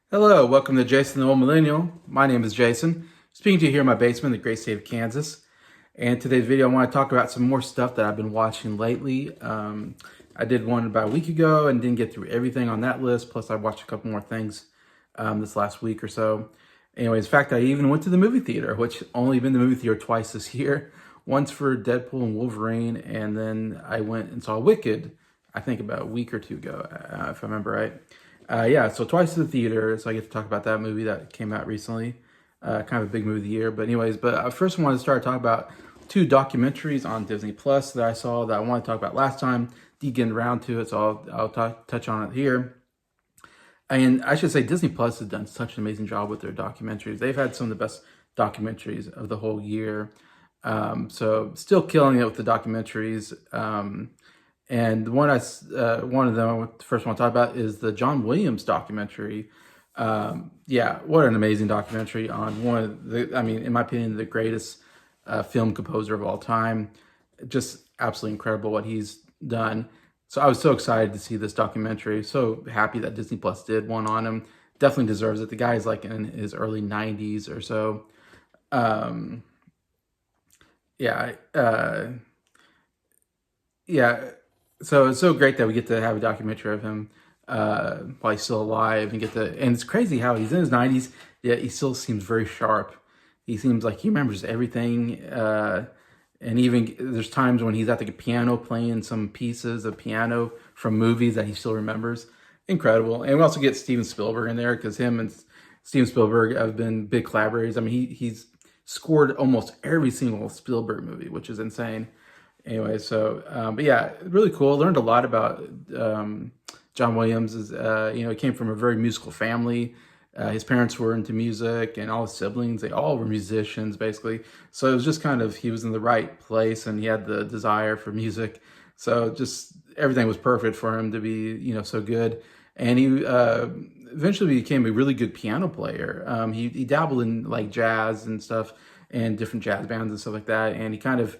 Hello, welcome to Jason the Old Millennial. My name is Jason, speaking to you here in my basement in the great state of Kansas. And today's video, I want to talk about some more stuff that I've been watching lately. I did one about a week ago and didn't get through everything on that list. Plus, I watched a couple more things this last week or so. Anyways, in fact, I even went to the movie theater, which only been to the movie theater twice this year. Once for Deadpool and Wolverine, and then I went and saw Wicked, I think about a week or two ago, if I remember right. So twice to the theater, so I get to talk about that movie that came out recently. Kind of a big movie of the year, but anyways, I first wanted to start talking about two documentaries on Disney Plus that I saw that I wanted to talk about last time. Didn't get around to it, so I'll touch on it here. And I should say Disney Plus has done such an amazing job with their documentaries. They've had some of the best documentaries of the whole year. So still killing it with the documentaries. And one of them, the first one I talk about is the John Williams documentary. What an amazing documentary on one of the, in my opinion, the greatest film composer of all time. Just absolutely incredible what he's done. So I was so excited to see this documentary. So happy that Disney Plus did one on him. Definitely deserves it. The guy is like in his early 90s or so. So it's so great that we get to have a documentary of him while he's still alive and and it's crazy how he's in his 90s, yet he still seems very sharp. He seems like he remembers everything. And even there's times when he's at the piano playing some pieces of piano from movies that he still remembers. Incredible. And we also get Steven Spielberg in there because him and Steven Spielberg have been big collaborators. I mean, he's scored almost every single Spielberg movie, which is insane. Anyway, really cool. Learned a lot about John Williams. He came from a very musical family. His parents were into music, and all his siblings, they all were musicians, basically. So it was just he was in the right place, and he had the desire for music. So just everything was perfect for him to be, so good. And he eventually became a really good piano player. He dabbled in like jazz and stuff, and different jazz bands and stuff like that. And he kind of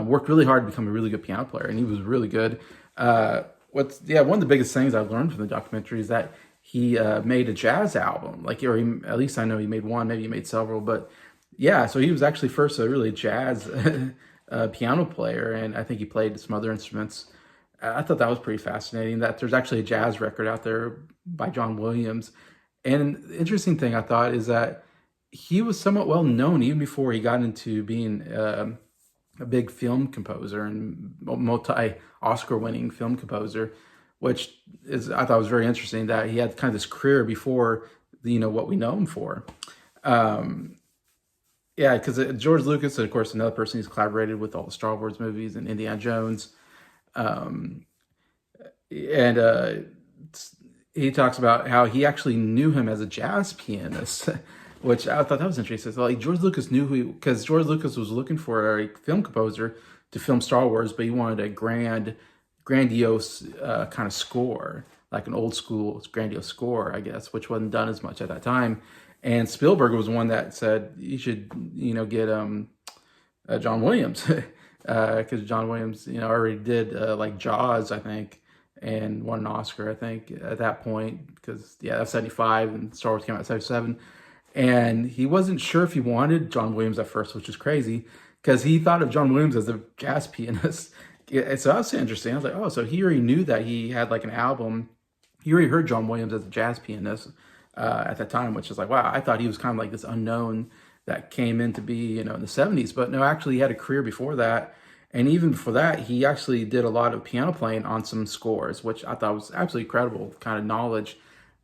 worked really hard to become a really good piano player, and he was really good. One of the biggest things I've learned from the documentary is that he made a jazz album, at least I know he made one, maybe he made several, but yeah, so he was actually first a really jazz piano player, and I think he played some other instruments. I thought that was pretty fascinating, that there's actually a jazz record out there by John Williams. And the interesting thing I thought is that he was somewhat well known even before he got into being a big film composer and multi-Oscar winning film composer, which I thought was very interesting that he had kind of this career before, what we know him for. Because George Lucas, of course, another person he's collaborated with all the Star Wars movies and Indiana Jones. He talks about how he actually knew him as a jazz pianist, which I thought that was interesting. So, George Lucas knew because George Lucas was looking for a film composer to film Star Wars, but he wanted a grandiose kind of score, like an old school grandiose score, I guess, which wasn't done as much at that time. And Spielberg was one that said you should, get John Williams, because John Williams, already did like Jaws, I think, and won an Oscar, I think, at that point, because that's 75 and Star Wars came out in 77. And he wasn't sure if he wanted John Williams at first, which is crazy, because he thought of John Williams as a jazz pianist. So that was interesting. I was like, oh, so he already knew that he had like an album. He already heard John Williams as a jazz pianist at that time, which is like, wow, I thought he was kind of like this unknown that came in to be, in the 70s. But no, actually he had a career before that. And even before that, he actually did a lot of piano playing on some scores, which I thought was absolutely incredible kind of knowledge.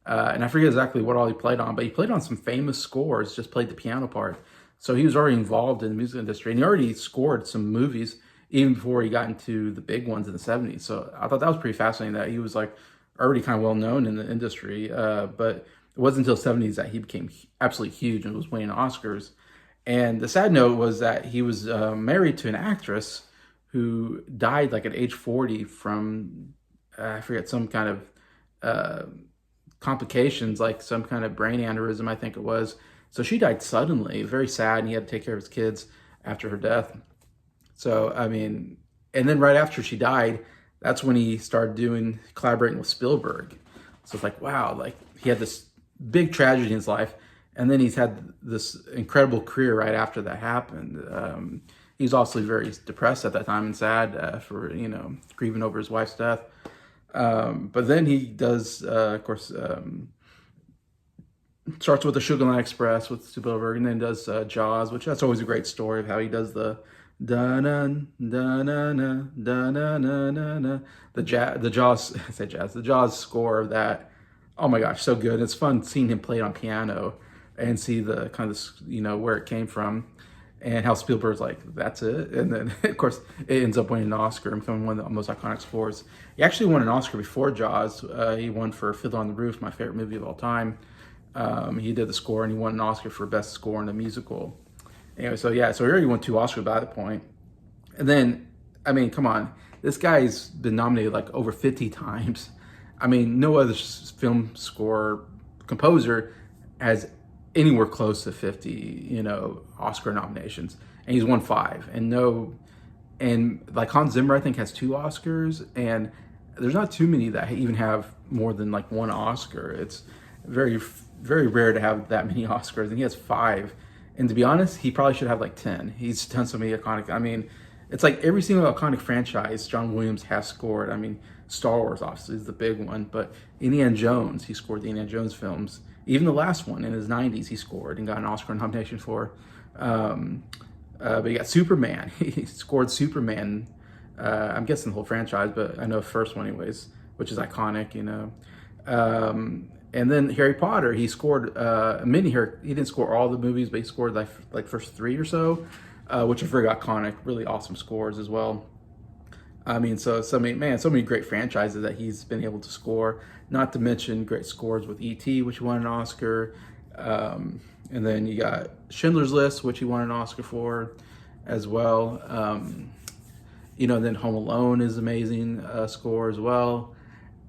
And I forget exactly what all he played on, but he played on some famous scores, just played the piano part. So he was already involved in the music industry, and he already scored some movies even before he got into the big ones in the 70s. So I thought that was pretty fascinating that he was like already kind of well known in the industry. But it wasn't until the 70s that he became absolutely huge and was winning Oscars. And the sad note was that he was married to an actress who died like at age 40 from, I forget, some kind of complications, like some kind of brain aneurysm, I think it was. So she died suddenly, very sad, and he had to take care of his kids after her death. So, I mean, And then right after she died, that's when he started collaborating with Spielberg. So it's like, wow, like he had this big tragedy in his life, and then he's had this incredible career right after that happened. He was obviously very depressed at that time and sad for grieving over his wife's death. But then he does, of course, starts with the Sugar Land Express with Spielberg, and then does Jaws, which that's always a great story of how he does the da na da na na da na na na na the Jaws I say jazz the Jaws score of that. Oh my gosh, so good. It's fun seeing him play it on piano and see the kind of where it came from, and how Spielberg's like, that's it. And then of course it ends up winning an Oscar and becoming one of the most iconic scores. He actually won an Oscar before Jaws. He won for Fiddler on the Roof, my favorite movie of all time. He did the score, and he won an Oscar for best score in a musical. Anyway, so he already won 2 Oscars by that point. And then, I mean, come on, this guy's been nominated like over 50 times. I mean, no other film score composer has anywhere close to 50, Oscar nominations, and he's won 5. And like Hans Zimmer, I think, has 2 Oscars, and there's not too many that even have more than like 1 Oscar. It's very, very rare to have that many Oscars, and he has 5. And to be honest, he probably should have like 10. He's done so many iconic. I mean, it's like every single iconic franchise John Williams has scored. I mean, Star Wars obviously is the big one, but Indiana Jones, he scored the Indiana Jones films. Even the last one in his 90s, he scored and got an Oscar nomination for. But you got Superman. He scored Superman. I'm guessing the whole franchise, but I know the first one anyways, which is iconic, And then Harry Potter, he scored he didn't score all the movies, but he scored like first 3 or so, which are very iconic, really awesome scores as well. I mean, so many great franchises that he's been able to score. Not to mention great scores with E.T., which won an Oscar, and then you got Schindler's List, which he won an Oscar for, as well. Then Home Alone is amazing score as well.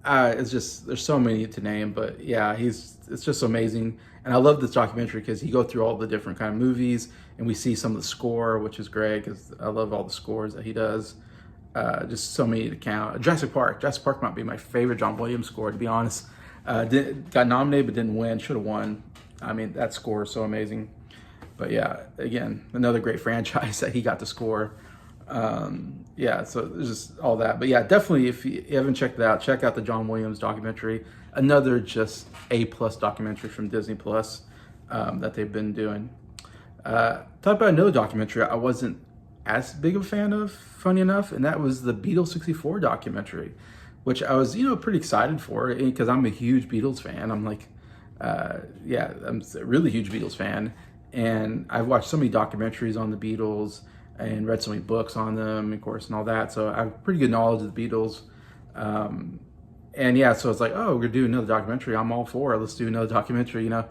It's just, there's so many to name, but yeah, it's just amazing. And I love this documentary because he go through all the different kind of movies, and we see some of the score, which is great because I love all the scores that he does. Just so many to count. Jurassic Park might be my favorite John Williams score, to be honest. Got nominated but didn't win, should have won. I mean, that score is so amazing. But yeah, again, another great franchise that he got to score. So there's just all that. But yeah, definitely, if you haven't checked it out, check out the John Williams documentary. Another just A+ documentary from Disney Plus that they've been doing. Talk about another documentary I wasn't as big of a fan of, funny enough, and that was the Beatles 64 documentary, which I was, pretty excited for because I'm a huge Beatles fan. I'm like, I'm a really huge Beatles fan, and I've watched so many documentaries on the Beatles and read so many books on them, of course, and all that. So I have pretty good knowledge of the Beatles. So it's like, oh, we're gonna do another documentary. I'm all for it. Let's do another documentary. Now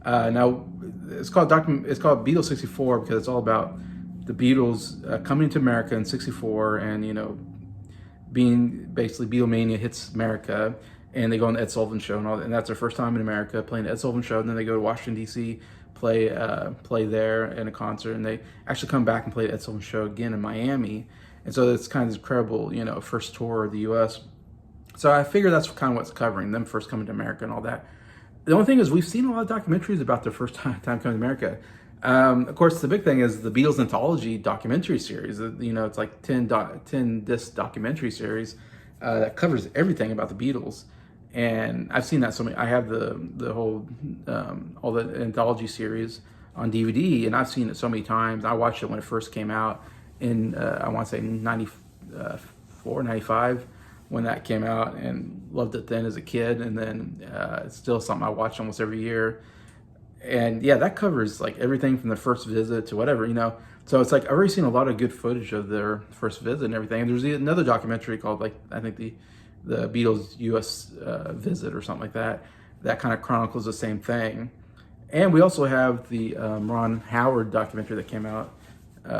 it's called Beatles 64 because it's all about the Beatles coming to America in '64, and being basically Beatlemania hits America, and they go on the Ed Sullivan Show and all that, and that's their first time in America playing the Ed Sullivan Show, and then they go to Washington D.C. play there in a concert, and they actually come back and play the Ed Sullivan Show again in Miami, and so it's kind of this incredible first tour of the U.S. So I figure that's kind of what's covering, them first coming to America and all that. The only thing is we've seen a lot of documentaries about their first time coming to America. Of course, the big thing is the Beatles Anthology documentary series. It's like 10 disc documentary series that covers everything about the Beatles. And I've seen that so many. I have the whole all the anthology series on DVD, and I've seen it so many times. I watched it when it first came out in I want to say 94, 95 when that came out, and loved it then as a kid. And then it's still something I watch almost every year. And yeah, that covers like everything from the first visit to whatever, So it's like I've already seen a lot of good footage of their first visit and everything. And there's another documentary called I think the Beatles U.S. Visit or something like that. That kind of chronicles the same thing. And we also have the Ron Howard documentary that came out in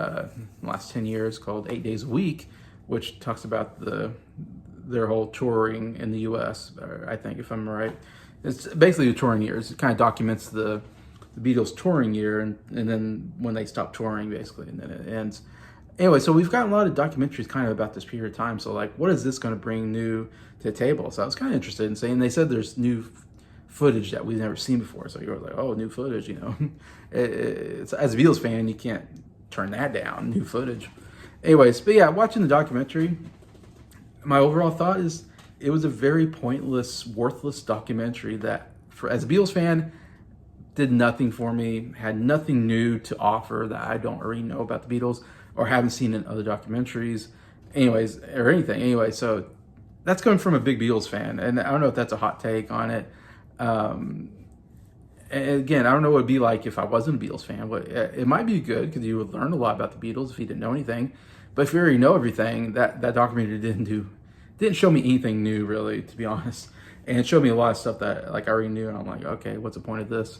the last 10 years called 8 Days a Week, which talks about their whole touring in the U.S., I think, if I'm right. It's basically the touring years. It kind of documents the Beatles touring year and then when they stop touring, basically, and then it ends. Anyway, so we've got a lot of documentaries kind of about this period of time. So like, what is this going to bring new to the table? So I was kind of interested in saying, they said there's new footage that we've never seen before. So you're like, oh, new footage, you know. It's, as a Beatles fan, you can't turn that down, new footage. Anyways, but yeah, watching the documentary, my overall thought is it was a very pointless, worthless documentary that, for as a Beatles fan, did nothing for me, had nothing new to offer that I don't already know about the Beatles or haven't seen in other documentaries, anyways, or anything. Anyway, so that's coming from a big Beatles fan, and I don't know if that's a hot take on it. And again, I don't know what it'd be like if I wasn't a Beatles fan, but it might be good because you would learn a lot about the Beatles if you didn't know anything. But if you already know everything, that documentary didn't show me anything new, really, to be honest. And it showed me a lot of stuff that like I already knew, and I'm like, okay, what's the point of this?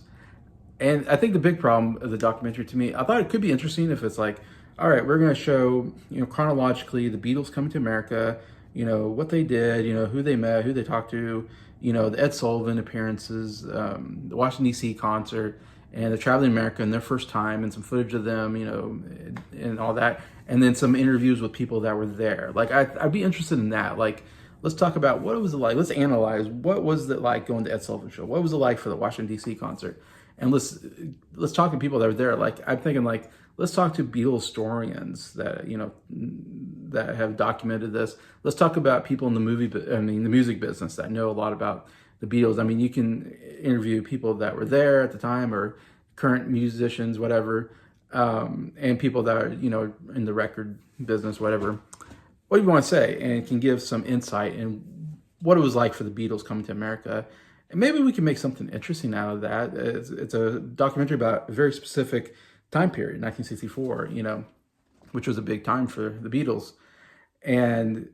And I think the big problem of the documentary to me, I thought it could be interesting if it's like, all right, we're going to show, chronologically the Beatles coming to America, what they did, who they met, who they talked to, the Ed Sullivan appearances, the Washington, D.C. concert, and the traveling America and their first time, and some footage of them, and all that. And then some interviews with people that were there. Like, I'd be interested in that. Like, let's talk about what it was like. Let's analyze what was it like going to Ed Sullivan show. What was it like for the Washington, D.C. concert? And let's talk to people that were there. Like, I'm thinking, like, let's talk to Beatles historians that that have documented this. Let's talk about people in the music business that know a lot about the Beatles. I mean, you can interview people that were there at the time or current musicians, whatever, and people that are in the record business, whatever you want to say, and can give some insight in what it was like for the Beatles coming to America. And maybe we can make something interesting out of that. It's a documentary about a very specific time period, 1964, which was a big time for the Beatles. And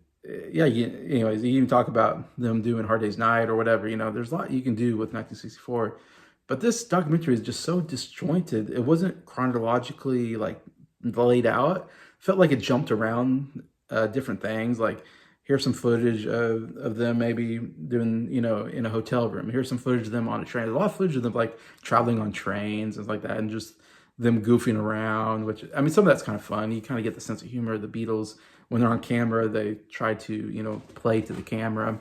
yeah, anyways, you even talk about them doing Hard Day's Night or whatever, there's a lot you can do with 1964. But this documentary is just so disjointed. It wasn't chronologically like laid out. It felt like it jumped around different things. Like, here's some footage of them maybe doing, in a hotel room. Here's some footage of them on a train. There's a lot of footage of them like traveling on trains and like that, and just them goofing around, which, I mean, some of that's kind of fun. You kind of get the sense of humor of the Beatles. When they're on camera, they try to, play to the camera.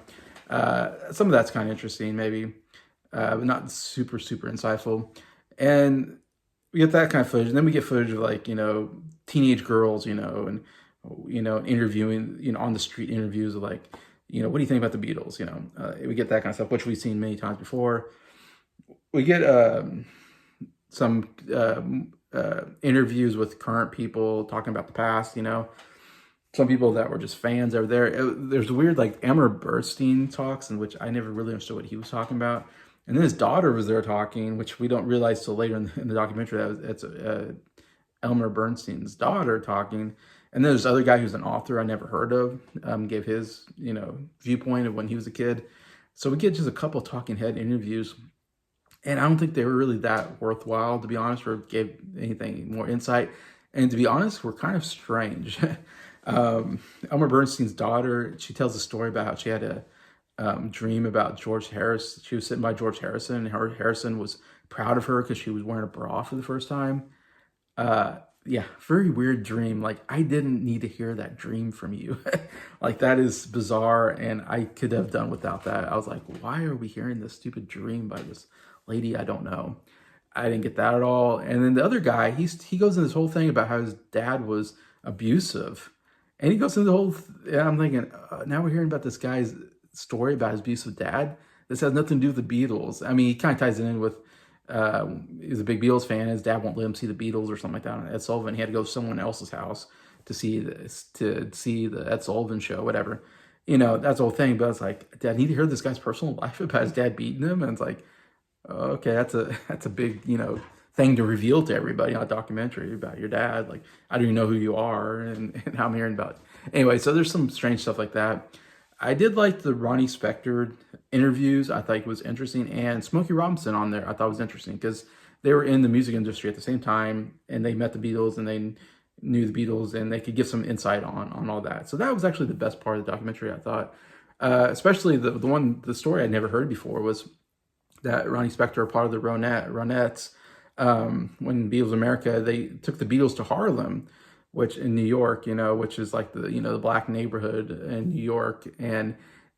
Some of that's kind of interesting, maybe, but not super, super insightful. And we get that kind of footage. And then we get footage of like, teenage girls, and interviewing, on the street interviews of like, what do you think about the Beatles? We get that kind of stuff, which we've seen many times before. We get some interviews with current people talking about the past, some people that were just fans that were there. There's weird, like, Elmer Bernstein talks, in which I never really understood what he was talking about. And then his daughter was there talking, which we don't realize till later in the documentary that it's Elmer Bernstein's daughter talking. And then there's other guy who's an author I never heard of, gave his, viewpoint of when he was a kid. So we get just a couple talking head interviews. And I don't think they were really that worthwhile, to be honest, or gave anything more insight. And to be honest, were kind of strange. Elmer Bernstein's daughter, she tells a story about how she had a dream about George Harrison. She was sitting by George Harrison, and Harrison was proud of her because she was wearing a bra for the first time. Yeah, very weird dream. Like, I didn't need to hear that dream from you. Like, that is bizarre, and I could have done without that. I was like, why are we hearing this stupid dream by this lady I don't know? I didn't get that at all. And then the other guy, he goes into this whole thing about how his dad was abusive. And he goes into the whole, I'm thinking, now we're hearing about this guy's story about his abusive dad. This has nothing to do with the Beatles. I mean, he kind of ties it in with, he's a big Beatles fan. His dad won't let him see the Beatles or something like that on Ed Sullivan. He had to go to someone else's house to see the Ed Sullivan show, whatever. That's the whole thing. But it's like, Dad, I need to hear this guy's personal life about his dad beating him. And it's like, okay, that's a big, thing to reveal to everybody on a documentary about your dad. Like, I don't even know who you are, and how I'm hearing about it. Anyway, so there's some strange stuff like that. I did like the Ronnie Spector interviews. I thought it was interesting. And Smokey Robinson on there, I thought was interesting because they were in the music industry at the same time, and they met the Beatles, and they knew the Beatles, and they could give some insight on all that. So that was actually the best part of the documentary, I thought. Especially the story I'd never heard before was that Ronnie Spector, part of the Ronettes, when Beatles America, they took the Beatles to Harlem, which in New York, which is like the black neighborhood in New York. And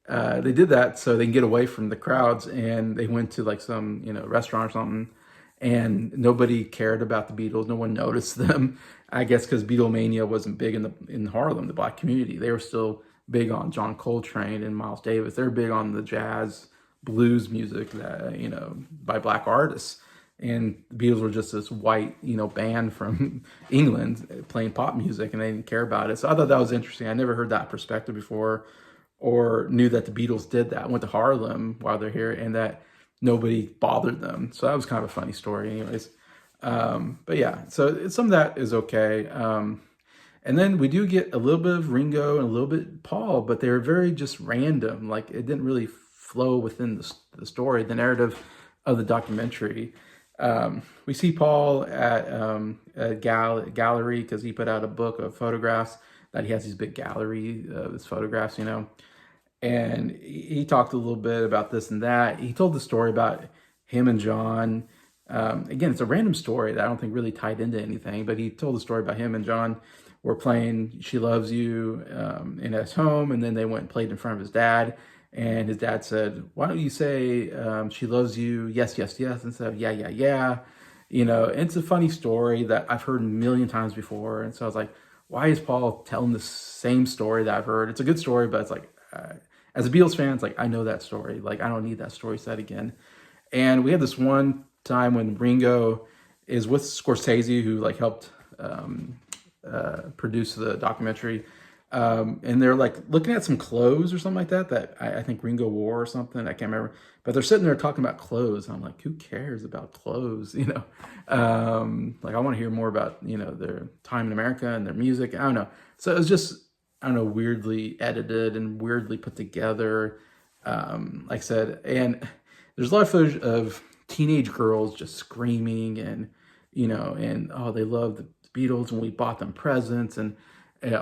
they did that so they can get away from the crowds. And they went to like some, restaurant or something, and nobody cared about the Beatles. No one noticed them. I guess because Beatlemania wasn't big in Harlem, the black community. They were still big on John Coltrane and Miles Davis. They're big on the jazz blues music that by black artists. And the Beatles were just this white, band from England playing pop music, and they didn't care about it. So I thought that was interesting. I never heard that perspective before, or knew that the Beatles did that, went to Harlem while they're here, and that nobody bothered them. So that was kind of a funny story, anyways. But yeah, so some of that is okay. And then we do get a little bit of Ringo and a little bit Paul, but they're very just random. Like it didn't really flow within the story, the narrative of the documentary. We see Paul at a gallery because he put out a book of photographs that he has these big gallery of his photographs, and he talked a little bit about this and that. He told the story about him and John. Again, it's a random story that I don't think really tied into anything, but he told the story about him and John were playing She Loves You in his home, and then they went and played in front of his dad. And his dad said, "Why don't you say she loves you, yes, yes, yes, instead of yeah, yeah, yeah?" It's a funny story that I've heard a million times before. And so I was like, why is Paul telling the same story that I've heard? It's a good story, but it's like, as a Beatles fan, it's like, I know that story. Like, I don't need that story said again. And we had this one time when Ringo is with Scorsese, who like helped produce the documentary. And they're like looking at some clothes or something like that I think Ringo wore or something. I can't remember, but they're sitting there talking about clothes. And I'm like, who cares about clothes? Like I want to hear more about, their time in America and their music. I don't know. So it was just, I don't know, weirdly edited and weirdly put together. Like I said, and there's a lot of footage of teenage girls just screaming and, and, oh, they love the Beatles and we bought them presents and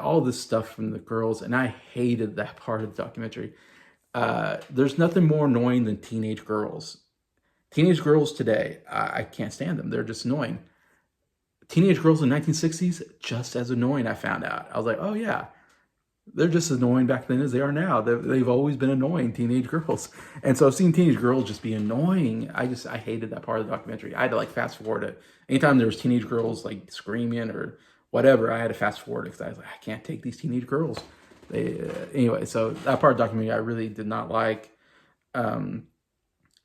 all this stuff from the girls, and I hated that part of the documentary. There's nothing more annoying than teenage girls. Teenage girls today, I can't stand them. They're just annoying. Teenage girls in the 1960s, just as annoying, I found out. I was like, oh yeah, they're just as annoying back then as they are now. They've always been annoying, teenage girls. And so I've seen teenage girls just be annoying. I hated that part of the documentary. I had to like fast forward it. Anytime there was teenage girls like screaming or whatever, I had to fast forward it because I was like, I can't take these teenage girls. Anyway, so that part of the documentary I really did not like. And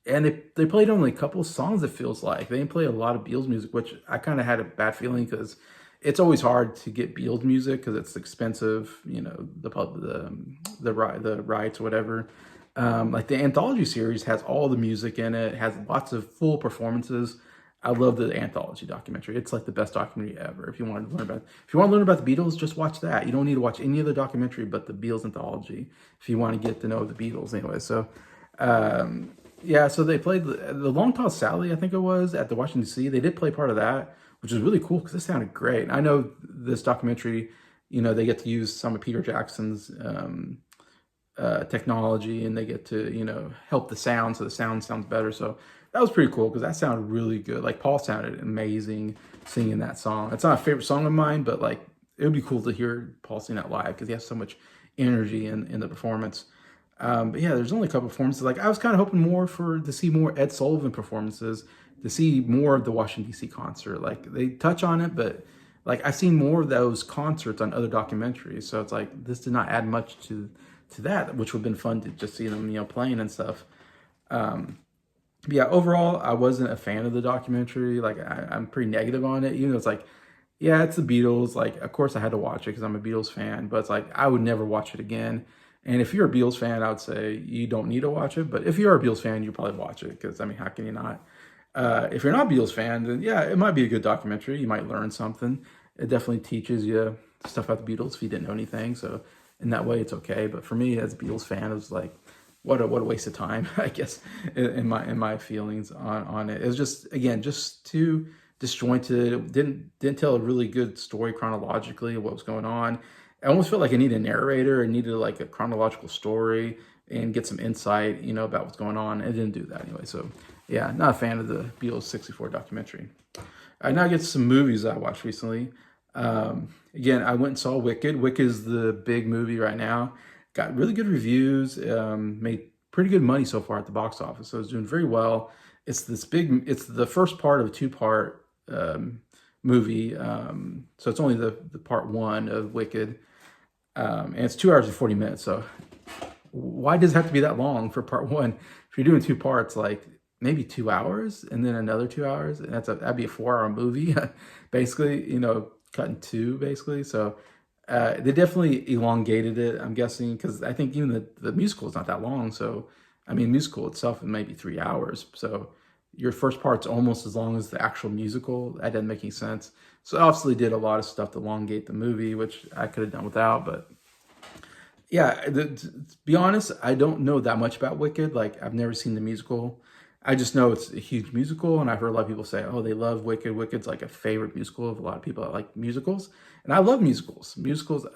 they played only a couple of songs, it feels like. They didn't play a lot of Beatles music, which I kind of had a bad feeling because it's always hard to get Beatles music because it's expensive, the rights or whatever. Like the anthology series has all the music in it, has lots of full performances. I love the anthology documentary. It's like the best documentary ever. If you want to learn about the Beatles, just watch that. You don't need to watch any other documentary but the Beatles anthology if you want to get to know the Beatles anyway. So, yeah, so they played the Long Tall Sally, I think it was, at the Washington D.C. They did play part of that, which is really cool because it sounded great. And I know this documentary, they get to use some of Peter Jackson's technology, and they get to, help the sound so the sound sounds better. So that was pretty cool because that sounded really good. Like Paul sounded amazing singing that song. It's not a favorite song of mine, but like it would be cool to hear Paul sing that live because he has so much energy in the performance. But yeah, there's only a couple performances. Like I was kind of hoping to see more Ed Sullivan performances, to see more of the Washington D.C. concert. Like they touch on it, but like I've seen more of those concerts on other documentaries. So it's like this did not add much to that, which would have been fun to just see them, playing and stuff. But yeah, overall, I wasn't a fan of the documentary. Like I'm pretty negative on it. Even though it's like, yeah, it's the Beatles. Like, of course I had to watch it because I'm a Beatles fan. But it's like I would never watch it again. And if you're a Beatles fan, I would say you don't need to watch it. But if you're a Beatles fan, you probably watch it because, I mean, how can you not? If you're not a Beatles fan, then yeah, it might be a good documentary. You might learn something. It definitely teaches you stuff about the Beatles if you didn't know anything. So in that way, it's okay. But for me, as a Beatles fan, it was like, what a waste of time, I guess, in my feelings on it. It was just, again, just too disjointed. Didn't tell a really good story chronologically of what was going on. I almost felt like I needed a narrator. I needed like a chronological story and get some insight, about what's going on. It didn't do that anyway. So yeah, not a fan of the Beatles 64 documentary. Now I get some movies I watched recently. Again, I went and saw Wicked. Wicked is the big movie right now. Got really good reviews. Made pretty good money so far at the box office, so it's doing very well. It's this big. It's the first part of a two-part movie. So it's only the part one of Wicked, and it's 2 hours and 40 minutes. So why does it have to be that long for part one? If you're doing two parts, like maybe 2 hours and then another 2 hours, and that'd be a 4 hour movie, basically, cut in two, basically. So they definitely elongated it, I'm guessing, because I think even the musical is not that long. So, I mean, musical itself is maybe 3 hours. So your first part's almost as long as the actual musical. That doesn't make any sense. So obviously did a lot of stuff to elongate the movie, which I could have done without, but yeah, to be honest, I don't know that much about Wicked. Like, I've never seen the musical. I just know it's a huge musical, and I've heard a lot of people say, "Oh, they love Wicked. Wicked's like a favorite musical of a lot of people that like musicals." And I love musicals. Musicals.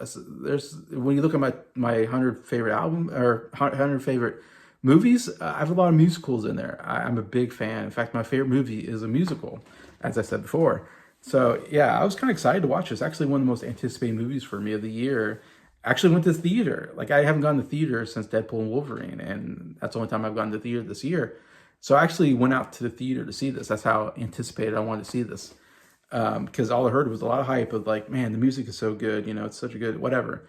There's when you look at my 100 favorite album or 100 favorite movies, I have a lot of musicals in there. I'm a big fan. In fact, my favorite movie is a musical, as I said before. So yeah, I was kind of excited to watch this. Actually, one of the most anticipated movies for me of the year. Actually went to theater. Like, I haven't gone to theater since Deadpool and Wolverine, and that's the only time I've gone to theater this year. So I actually went out to the theater to see this. That's how anticipated I wanted to see this. Because all I heard was a lot of hype of like, man, the music is so good. It's such a good whatever.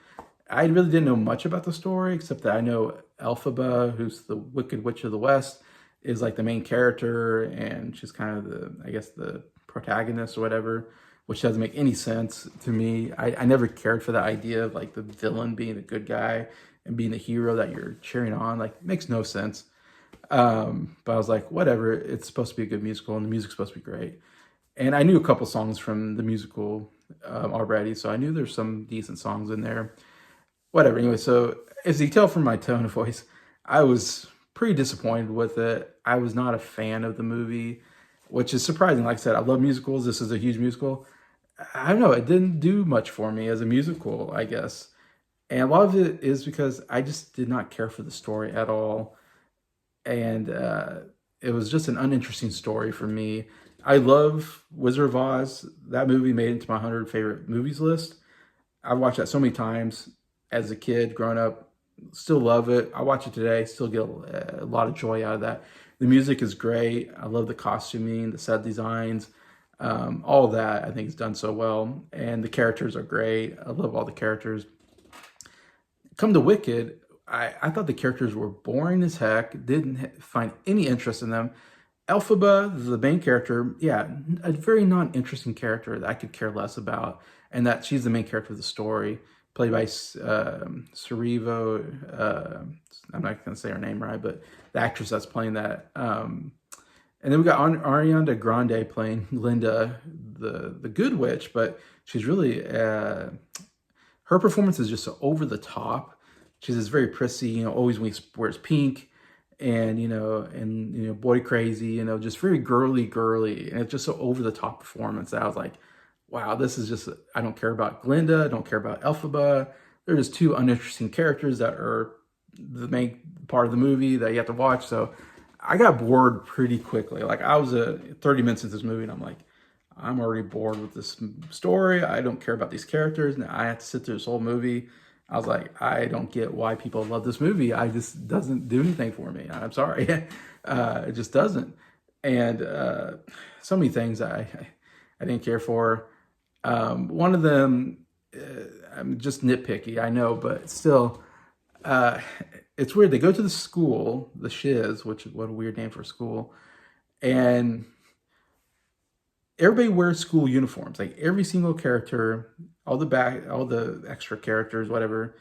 I really didn't know much about the story except that I know Elphaba, who's the Wicked Witch of the West, is like the main character, and she's kind of I guess, the protagonist or whatever, which doesn't make any sense to me. I never cared for the idea of like the villain being the good guy and being the hero that you're cheering on. Like, it makes no sense. But I was like, whatever. It's supposed to be a good musical, and the music's supposed to be great. And I knew a couple songs from the musical already, so I knew there's some decent songs in there. Whatever. Anyway, so as you can tell from my tone of voice, I was pretty disappointed with it. I was not a fan of the movie, which is surprising. Like I said, I love musicals. This is a huge musical. I don't know. It didn't do much for me as a musical, I guess. And a lot of it is because I just did not care for the story at all. And it was just an uninteresting story for me. I love Wizard of Oz. That movie made it into my 100 favorite movies list. I've watched that so many times as a kid, growing up. Still love it. I watch it today. Still get a lot of joy out of that. The music is great. I love the costuming, the set designs, all of that. I think is done so well, and the characters are great. I love all the characters. Come to Wicked, I thought the characters were boring as heck. Didn't find any interest in them. Elphaba, the main character, yeah, a very non-interesting character that I could care less about, and that she's the main character of the story, played by Sarivo. I'm not going to say her name right, but the actress that's playing that. And then we got Ariana Grande playing Glinda, the good witch, but she's really her performance is just so over the top. She's just very prissy, always wears pink, and boy crazy, just very girly, and it's just so over the top performance that I was like, wow, this is just, I don't care about Glinda, I don't care about Elphaba. They're just two uninteresting characters that are the main part of the movie that you have to watch. So I got bored pretty quickly. Like, I was 30 minutes into this movie, and I'm like, I'm already bored with this story. I don't care about these characters, and I have to sit through this whole movie. I was like, I don't get why people love this movie. I just doesn't do anything for me. I'm sorry. It just doesn't. And so many things I didn't care for. One of them, I'm just nitpicky, I know, but still, it's weird. They go to the school, the Shiz, which, what a weird name for a school, and everybody wears school uniforms. Like, every single character, all the extra characters, whatever,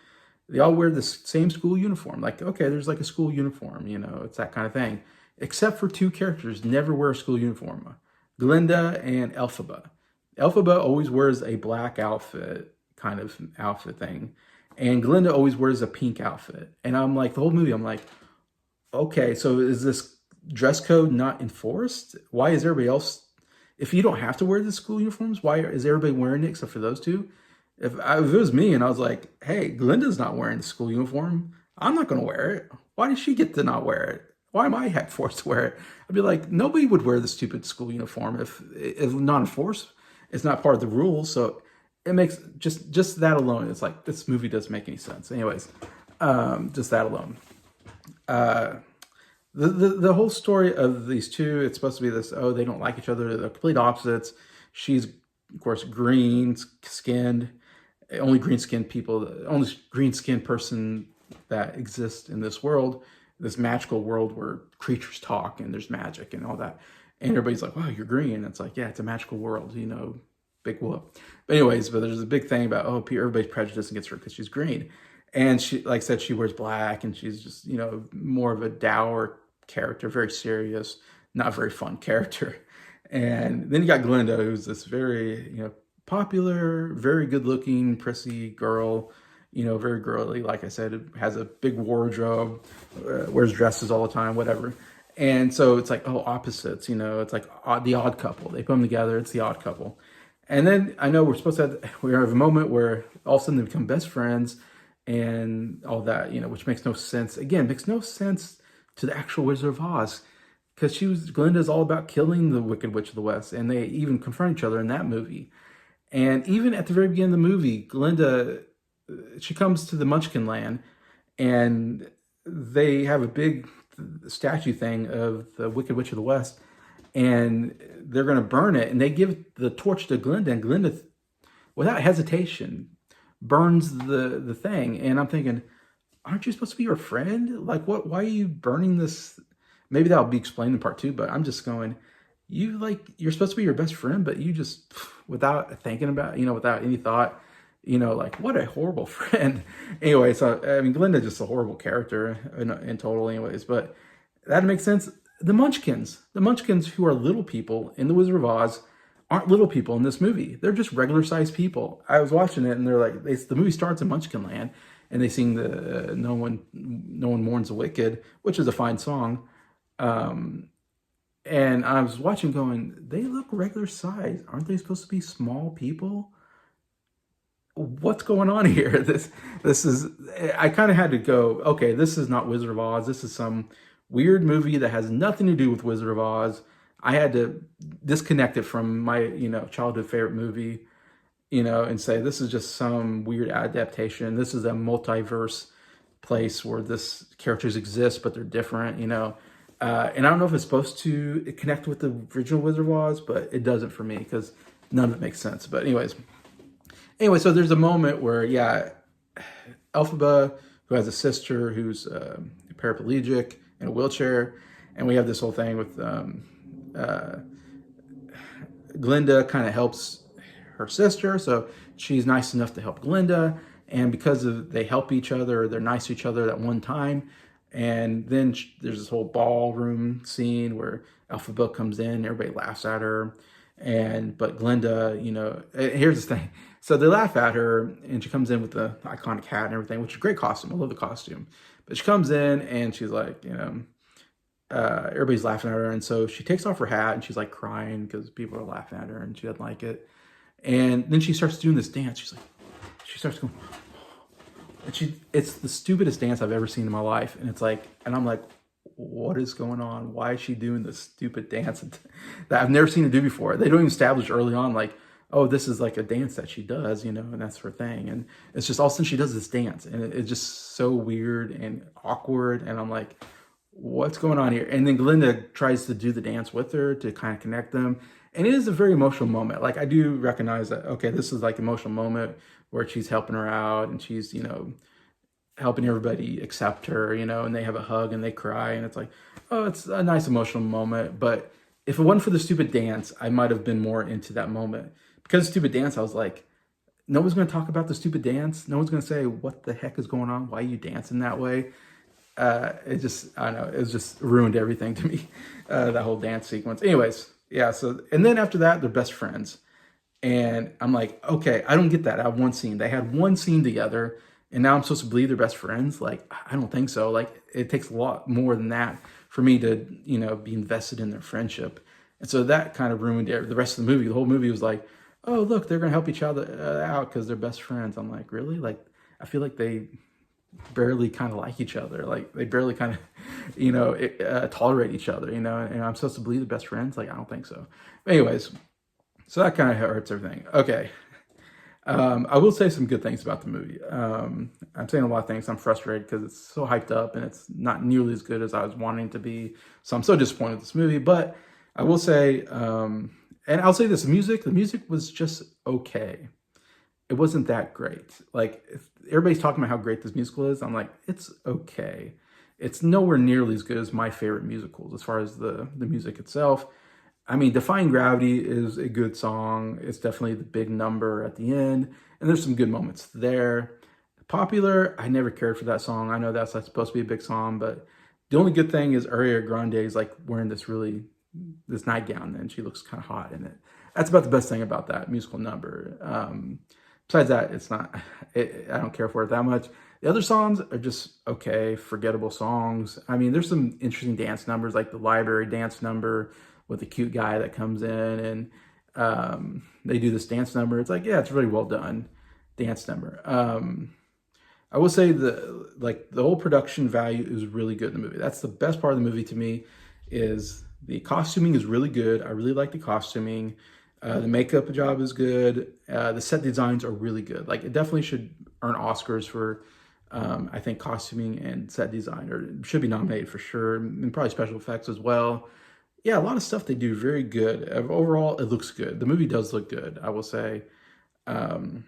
they all wear the same school uniform. Like, okay, there's like a school uniform, it's that kind of thing. Except for two characters never wear a school uniform: Glinda and Elphaba. Elphaba always wears a black outfit, kind of outfit thing, and Glinda always wears a pink outfit. And I'm like, the whole movie, I'm like, okay, so is this dress code not enforced? Why is everybody else, if you don't have to wear the school uniforms, why is everybody wearing it except for those two? If it was me and I was like, hey, Glinda's not wearing the school uniform, I'm not going to wear it. Why does she get to not wear it? Why am I forced to wear it? I'd be like, nobody would wear the stupid school uniform if not enforced. It's not part of the rules. So it makes just that alone. It's like this movie doesn't make any sense. Anyways, just that alone. Uh, the whole story of these two, it's supposed to be this, oh, they don't like each other, they're complete opposites. She's of course green skinned, only green skinned people, the only green skinned person that exists in this world, this magical world where creatures talk and there's magic and all that. And everybody's like, wow, you're green. And it's like, yeah, it's a magical world, you know, big whoop. But anyways, but there's a big thing about, oh, everybody's prejudiced against her because she's green. And she, like I said, she wears black and she's just, you know, more of a dour character, very serious, not very fun character. And then you got Glinda, who's this very, you know, popular, very good looking, prissy girl, you know, very girly. Like I said, has a big wardrobe, wears dresses all the time, whatever. And so it's like, oh, opposites, you know, it's like the odd couple. They put them together, it's the odd couple. And then I know we have a moment where all of a sudden they become best friends and all that, you know, which makes no sense. Again, makes no sense to the actual Wizard of Oz, because Glinda's all about killing the Wicked Witch of the West, and they even confront each other in that movie. And even at the very beginning of the movie, Glinda, she comes to the Munchkin Land, and they have a big statue thing of the Wicked Witch of the West, and they're going to burn it, and they give the torch to Glinda, and Glinda, without hesitation, burns the thing. And I'm thinking, aren't you supposed to be your friend? Like, what? Why are you burning this? Maybe that'll be explained in part 2, but I'm just going, you're supposed to be your best friend, but you just, without thinking about, you know, without any thought, you know, like, what a horrible friend. Anyway, so, I mean, Glinda's just a horrible character in total anyways, but that makes sense. The Munchkins, who are little people in The Wizard of Oz, aren't little people in this movie. They're just regular sized people. I was watching it and they're like, the movie starts in Munchkin Land and they sing the No One Mourns the Wicked, which is a fine song. And I was watching going, they look regular size. Aren't they supposed to be small people? What's going on here? This is, I kind of had to go, okay, this is not Wizard of Oz. This is some weird movie that has nothing to do with Wizard of Oz. I had to disconnect it from my, you know, childhood favorite movie, you know, and say, this is just some weird adaptation. This is a multiverse place where this characters exist, but they're different, you know. And I don't know if it's supposed to connect with the original Wizard of Oz, but it doesn't for me because none of it makes sense. But anyway, so there's a moment where, yeah, Elphaba, who has a sister who's paraplegic in a wheelchair, and we have this whole thing with Glinda kind of helps her sister, so she's nice enough to help Glinda, and because they help each other, they're nice to each other at one time. And then there's this whole ballroom scene where Elphaba comes in, everybody laughs at her, but Glinda, you know, here's the thing. So they laugh at her, and she comes in with the iconic hat and everything, which is a great costume. I love the costume. But she comes in, and she's like, you know, everybody's laughing at her, and so she takes off her hat, and she's like crying because people are laughing at her, and she doesn't like it. And then she starts doing this dance. She starts going, and it's the stupidest dance I've ever seen in my life. And I'm like, what is going on? Why is she doing this stupid dance that I've never seen her do before? They don't even establish early on, like, oh, this is like a dance that she does, you know, and that's her thing. And it's just all of a sudden she does this dance, and it's just so weird and awkward. And I'm like, what's going on here? And then Glinda tries to do the dance with her to kind of connect them. And it is a very emotional moment. Like, I do recognize that, okay, this is like an emotional moment where she's helping her out and she's, you know, helping everybody accept her, you know, and they have a hug and they cry. And it's like, oh, it's a nice emotional moment. But if it wasn't for the stupid dance, I might have been more into that moment. Because of the stupid dance, I was like, no one's going to talk about the stupid dance. No one's going to say, what the heck is going on? Why are you dancing that way? It just, I don't know, it just ruined everything to me, that whole dance sequence. Anyways, yeah, so, and then after that, they're best friends. And I'm like, okay, I don't get that. I have one scene. They had one scene together, and now I'm supposed to believe they're best friends? Like, I don't think so. Like, it takes a lot more than that for me to, you know, be invested in their friendship. And so that kind of ruined the rest of the movie. The whole movie was like, oh, look, they're going to help each other out because they're best friends. I'm like, really? Like, I feel like they barely kind of like each other. Like, they barely kind of, you know, tolerate each other, you know, and I'm supposed to believe they're best friends? Like, I don't think so. But anyways, so that kind of hurts everything. Okay. I will say some good things about the movie. I'm saying a lot of things. I'm frustrated because it's so hyped up and it's not nearly as good as I was wanting to be. So I'm so disappointed with this movie. But I will say, and I'll say this: the music was just okay. It wasn't that great. Like if everybody's talking about how great this musical is, I'm like, it's okay. It's nowhere nearly as good as my favorite musicals as far as the music itself. I mean, Defying Gravity is a good song. It's definitely the big number at the end, and there's some good moments there. Popular, I never cared for that song. I know that's like, supposed to be a big song, but the only good thing is Ariana Grande is like wearing this nightgown, and she looks kind of hot in it. That's about the best thing about that musical number. Besides that, it's not. I don't care for it that much. The other songs are just okay, forgettable songs. I mean, there's some interesting dance numbers, like the library dance number with the cute guy that comes in and they do this dance number. It's like, yeah, it's really well done dance number. I will say the whole production value is really good in the movie. That's the best part of the movie to me. Is the costuming is really good. I really like the costuming. The makeup job is good. The set designs are really good. Like it definitely should earn Oscars for, I think, costuming and set design, or should be nominated for sure, and probably special effects as well. Yeah, a lot of stuff they do very good. Overall, it looks good. The movie does look good, I will say. Um,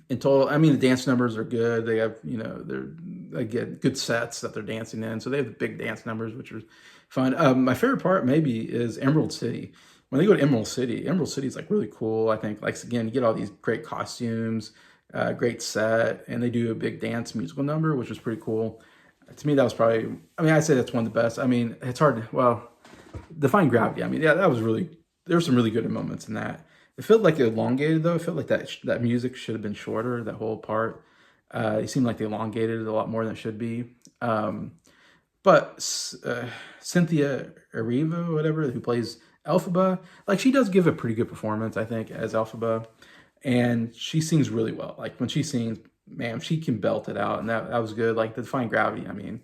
in total, I mean, the dance numbers are good. They have, they get good sets that they're dancing in. So they have the big dance numbers, which are fun. My favorite part maybe is Emerald City. When they go to Emerald City is like really cool. I think, like, again, you get all these great costumes, great set, and they do a big dance musical number, which was pretty cool. To me, that was probably, I mean, I'd say that's one of the best. I mean, it's hard to, well, Defying Gravity. I mean, yeah, that was really, there were some really good moments in that. It felt like elongated though. It felt like that music should have been shorter. That whole part. It seemed like they elongated it a lot more than it should be. But Cynthia Erivo, whatever, who plays Elphaba, like she does give a pretty good performance, I think, as Elphaba, and she sings really well. Like when she sings, man, she can belt it out, and that was good. Like the Defying Gravity. I mean,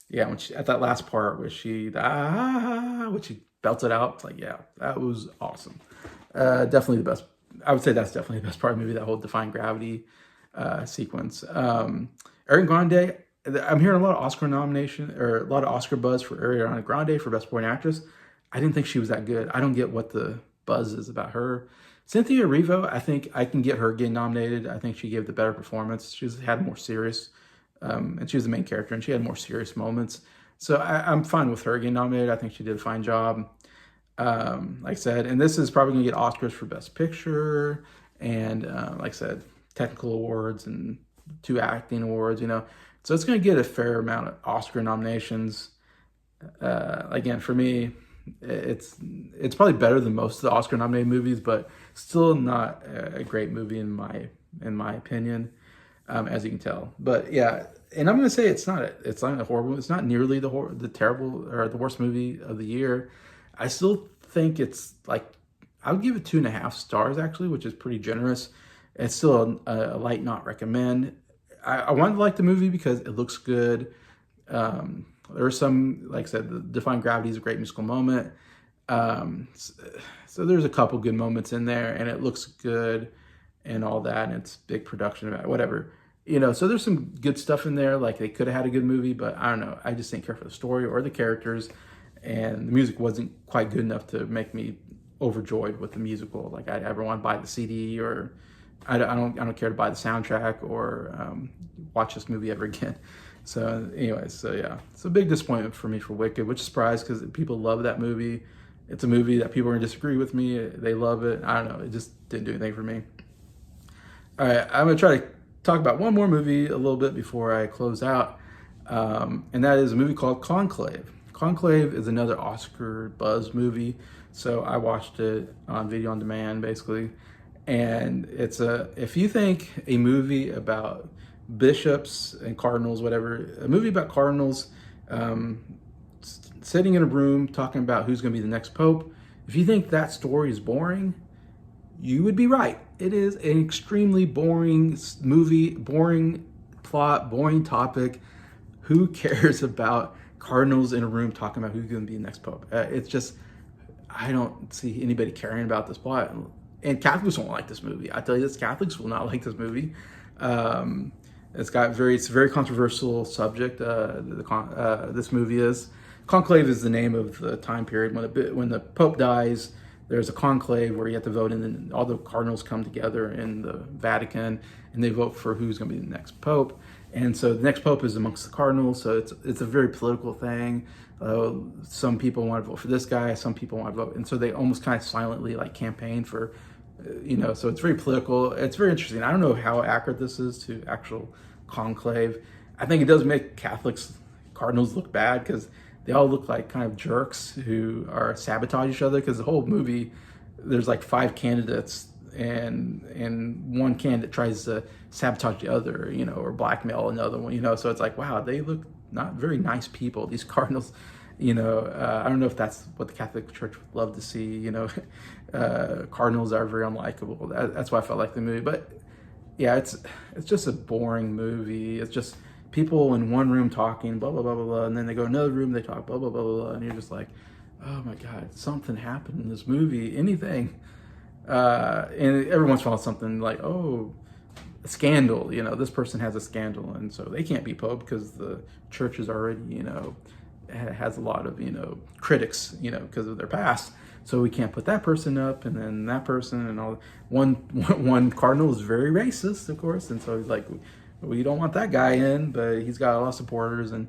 yeah, when she at that last part where when she belted out, it's like, yeah, that was awesome. Definitely the best. I would say that's definitely the best part of the movie. That whole Defying Gravity sequence. Ariana Grande. I'm hearing a lot of Oscar nomination or a lot of Oscar buzz for Ariana Grande for Best Supporting Actress. I didn't think she was that good. I don't get what the buzz is about her. Cynthia Erivo, I think I can get her getting nominated. I think she gave the better performance. She's had more serious, and she was the main character, and she had more serious moments. So I'm fine with her getting nominated. I think she did a fine job. Like I said, and this is probably going to get Oscars for Best Picture, and like I said, technical awards and 2 acting awards. So it's going to get a fair amount of Oscar nominations. Again, for me, it's probably better than most of the Oscar nominated movies, but still not a great movie in my opinion, as you can tell. But yeah, and I'm going to say it's not a horrible. It's not nearly the terrible or the worst movie of the year. I still think it's like, I would give it 2.5 stars actually, which is pretty generous. It's still a light not recommend. I wanted to like the movie because it looks good. There are some, like I said, the Defying Gravity is a great musical moment. So there's a couple good moments in there, and it looks good and all that, and it's big production about whatever. So there's some good stuff in there. Like they could have had a good movie, but I don't know. I just didn't care for the story or the characters, and the music wasn't quite good enough to make me overjoyed with the musical. Like I'd ever want to buy the CD, or I don't care to buy the soundtrack or watch this movie ever again. So anyways, so yeah, it's a big disappointment for me for Wicked, which is surprised because people love that movie. It's a movie that people are going to disagree with me. They love it. I don't know. It just didn't do anything for me. All right, I'm going to try to talk about one more movie a little bit before I close out. And that is a movie called Conclave. Conclave is another Oscar buzz movie. So I watched it on video on demand, basically. And if you think a movie about bishops and cardinals, whatever, a movie about cardinals sitting in a room talking about who's going to be the next pope, if you think that story is boring, you would be right. It is an extremely boring movie, boring plot, boring topic. Who cares about cardinals in a room talking about who's going to be the next pope? It's just, I don't see anybody caring about this plot. and Catholics won't like this movie. I tell you this, Catholics will not like this movie. Um, it's a very controversial subject. This movie is. Conclave is the name of the time period when the Pope dies. There's a conclave where you have to vote, and then all the cardinals come together in the Vatican, and they vote for who's going to be the next pope. And so the next pope is amongst the cardinals, so it's a very political thing. Some people want to vote for this guy, some people want to vote, and so they almost kind of silently like campaign for, so it's very political. It's very interesting. I don't know how accurate this is to actual conclave. I think it does make Catholics, cardinals look bad because they all look like kind of jerks who are sabotage each other, because the whole movie, there's like 5 candidates and one candidate tries to sabotage the other, or blackmail another one, so it's like, wow, they look not very nice people, these cardinals, I don't know if that's what the Catholic Church would love to see, cardinals are very unlikable. That's why I felt like the movie. But yeah, it's just a boring movie. It's just people in one room talking, blah, blah, blah, blah, blah, and then they go to another room, they talk, blah, blah, blah, blah, blah, and you're just like, oh my God, something happened in this movie, anything. And every once in a while something like, oh, a scandal, this person has a scandal, and so they can't be Pope because the church is already, has a lot of, critics, because of their past. So we can't put that person up, and then that person, and all. One cardinal is very racist, of course, and so he's like, we don't want that guy in, but he's got a lot of supporters. And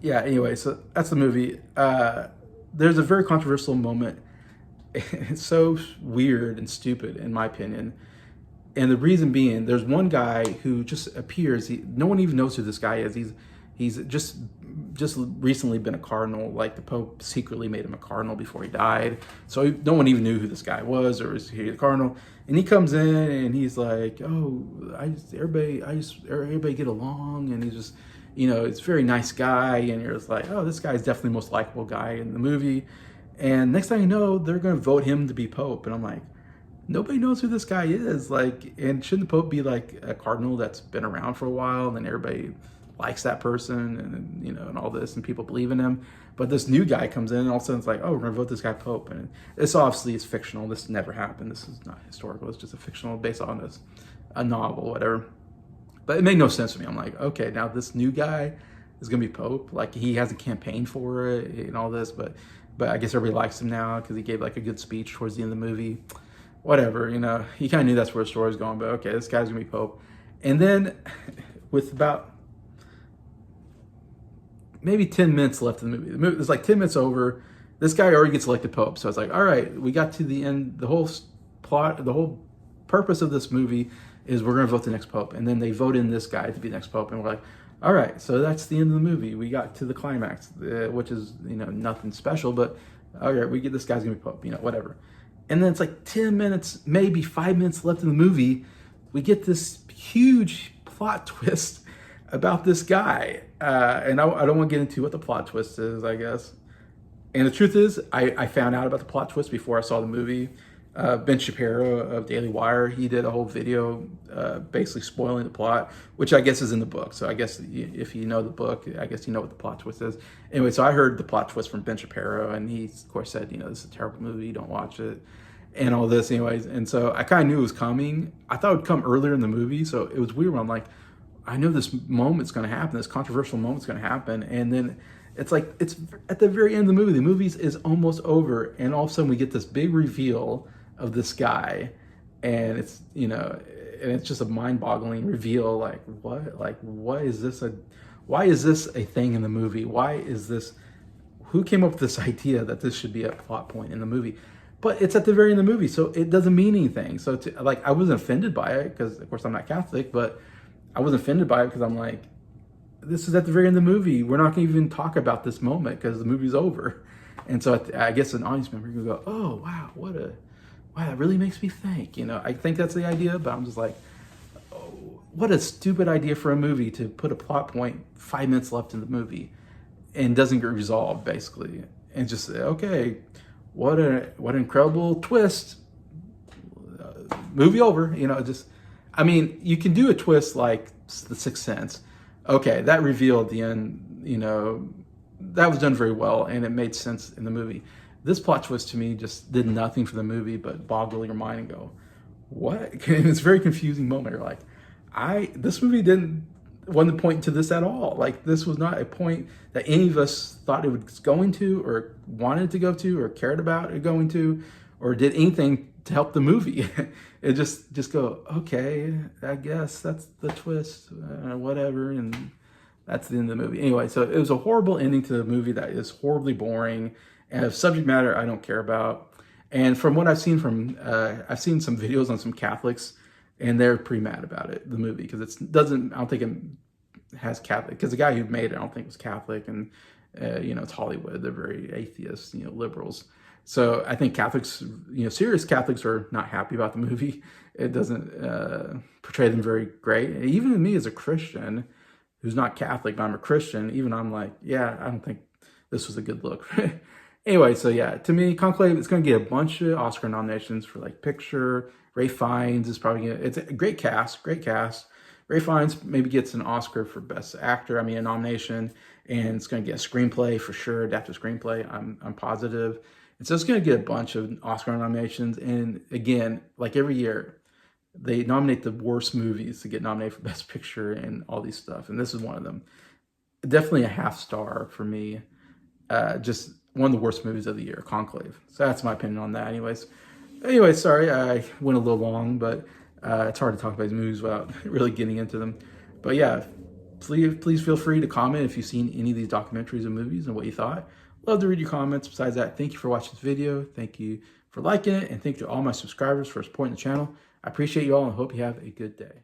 yeah, anyway, so that's the movie. There's a very controversial moment. It's so weird and stupid, in my opinion. And the reason being, there's one guy who just appears. No one even knows who this guy is. He's just recently been a cardinal. Like the Pope secretly made him a cardinal before he died. So no one even knew who this guy was, or is he a cardinal? And he comes in and he's like, "Oh, everybody get along," and he's just, it's a very nice guy. And you're just like, "Oh, this guy's definitely the most likable guy in the movie." And next thing you know, they're going to vote him to be Pope, and I'm like, nobody knows who this guy is. Like, and shouldn't the Pope be like a cardinal that's been around for a while, and then everybody likes that person, and and all this, and people believe in him? But this new guy comes in, and all of a sudden it's like, oh, we're gonna vote this guy Pope, and this obviously is fictional. This never happened. This is not historical. It's just a fictional based on a novel, whatever. But it made no sense to me. I'm like, okay, now this new guy is gonna be Pope. Like, he hasn't campaigned for it and all this, but I guess everybody likes him now because he gave like a good speech towards the end of the movie. Whatever, you kind of knew that's where the story was going, but okay, this guy's gonna be Pope. And then with about maybe 10 minutes left in the movie, it's like 10 minutes over, this guy already gets elected Pope. So it's like, all right, we got to the end. The whole plot, the whole purpose of this movie is we're gonna vote the next Pope. And then they vote in this guy to be the next Pope, and we're like, all right, so that's the end of the movie. We got to the climax, which is, nothing special, but all right, we get this guy's gonna be Pope, whatever. And then it's like 10 minutes, maybe 5 minutes left in the movie, we get this huge plot twist about this guy. And I don't want to get into what the plot twist is, I guess. And the truth is, I found out about the plot twist before I saw the movie. Ben Shapiro of Daily Wire, he did a whole video basically spoiling the plot, which I guess is in the book. So I guess if you know the book, I guess you know what the plot twist is. Anyway, so I heard the plot twist from Ben Shapiro, and he, of course, said, this is a terrible movie, don't watch it, and all this anyways. And so I kind of knew it was coming. I thought it would come earlier in the movie, so it was weird when I'm like, I know this moment's going to happen, this controversial moment's going to happen, and then it's like, it's at the very end of the movie. The movie is almost over, and all of a sudden we get this big reveal of this guy, and it's and it's just a mind-boggling reveal. Like, why is this a thing in the movie? Why is this, who came up with this idea that this should be a plot point in the movie? But it's at the very end of the movie, so it doesn't mean anything. So I wasn't offended by it, because of course I'm not Catholic, but I wasn't offended by it because I'm like, this is at the very end of the movie. We're not going to even talk about this moment because the movie's over. And so I guess an audience member can go, oh, wow, wow, that really makes me think. I think that's the idea, but I'm just like, oh, what a stupid idea for a movie to put a plot point 5 minutes left in the movie and doesn't get resolved, basically. And just say, okay, what an incredible twist. Movie over, I mean, you can do a twist like The Sixth Sense. Okay, that reveal at the end, that was done very well, and it made sense in the movie. This plot twist to me just did nothing for the movie but boggle your mind and go, what? And it's a very confusing moment. You're like, this movie wasn't pointing to this at all. Like, this was not a point that any of us thought it was going to, or wanted to go to, or cared about it going to, or did anything to help the movie. It just go, okay, I guess that's the twist, whatever, and that's the end of the movie. Anyway, so it was a horrible ending to the movie that is horribly boring, and subject matter I don't care about. And from what I've seen I've seen some videos on some Catholics, and they're pretty mad about it, the movie, because I don't think it has Catholic, because the guy who made it, I don't think was Catholic, and it's Hollywood, they're very atheists, liberals. So I think Catholics, serious Catholics are not happy about the movie. It doesn't portray them very great. Even me as a Christian, who's not Catholic, but I'm a Christian, even I'm like, yeah, I don't think this was a good look. Anyway, so yeah, to me, Conclave is going to get a bunch of Oscar nominations for like picture. Ralph Fiennes is probably it's a great cast. Ralph Fiennes maybe gets an Oscar for Best Actor, a nomination, and it's going to get a screenplay for sure, adapted screenplay, I'm positive. And so it's going to get a bunch of Oscar nominations. And again, like every year, they nominate the worst movies to get nominated for Best Picture and all these stuff. And this is one of them. Definitely a half star for me. Just one of the worst movies of the year, Conclave. So that's my opinion on that. Anyway, sorry, I went a little long, but it's hard to talk about these movies without really getting into them. But yeah, please feel free to comment if you've seen any of these documentaries and movies and what you thought. Love to read your comments. Besides that, thank you for watching this video. Thank you for liking it, and thank you to all my subscribers for supporting the channel. I appreciate you all and hope you have a good day.